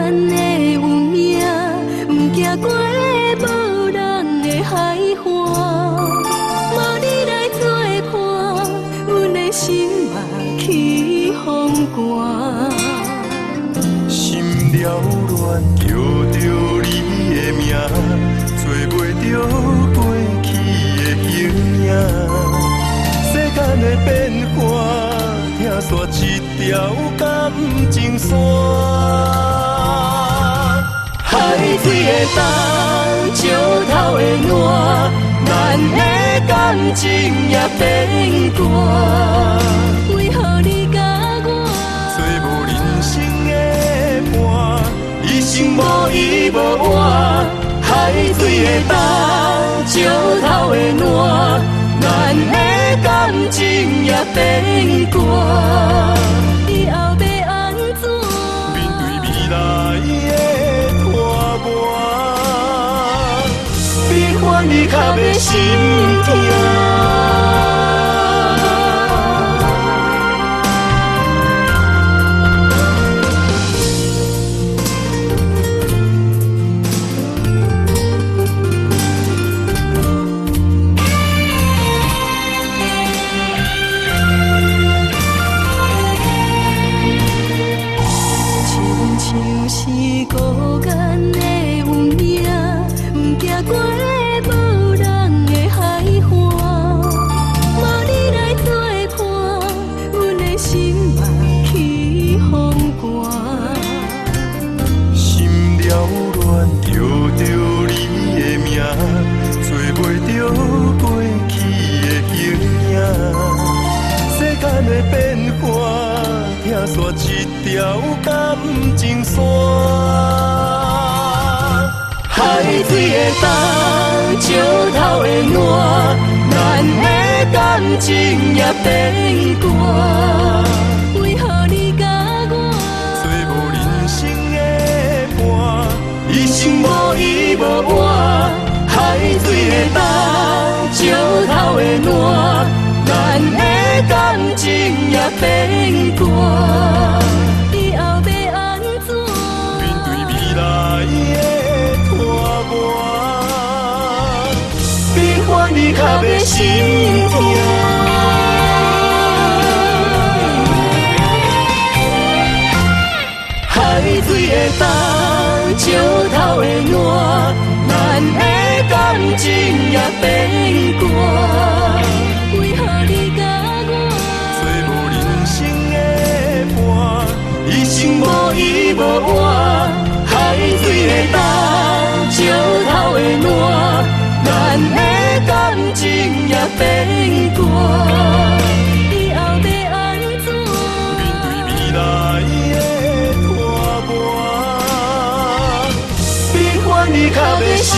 干的有名，不惊过无人的海岸。无你来作伴，阮的心嘛起风寒。心了乱，叫着你的名，找袂着过去的形影。世间的变化，听煞一条感情线。海水的冬，石头的烂，咱的感情也变淡。为何你甲我找无人生的伴，一生无依无换。海水的冬，石头的烂，咱的感情也变淡。以后要安怎？面对未来的拖磨，悲欢离合的心痛。像是孤单的有名，不惊过无人的海岸。无你来作伴，阮的心嘛起风寒。心了乱，叫着你的名，找袂着过去的形影。世间的变化，听煞一条感情线。海水的冬，石头的烂，咱的感情也变淡。为何你甲我找无人生的伴，一生无依无换。海水的冬，石头的烂，咱的感情也变淡。以后要安怎？面对未来的拖磨，悲欢离合的心痛。海水的冬，石头的烂，咱的感情也变淡。为何你甲我找无人生的伴，一生无依无换。海水的冬，石头的烂，咱的感情也变淡。以后要安怎？面对未来的拖磨，悲欢离合的心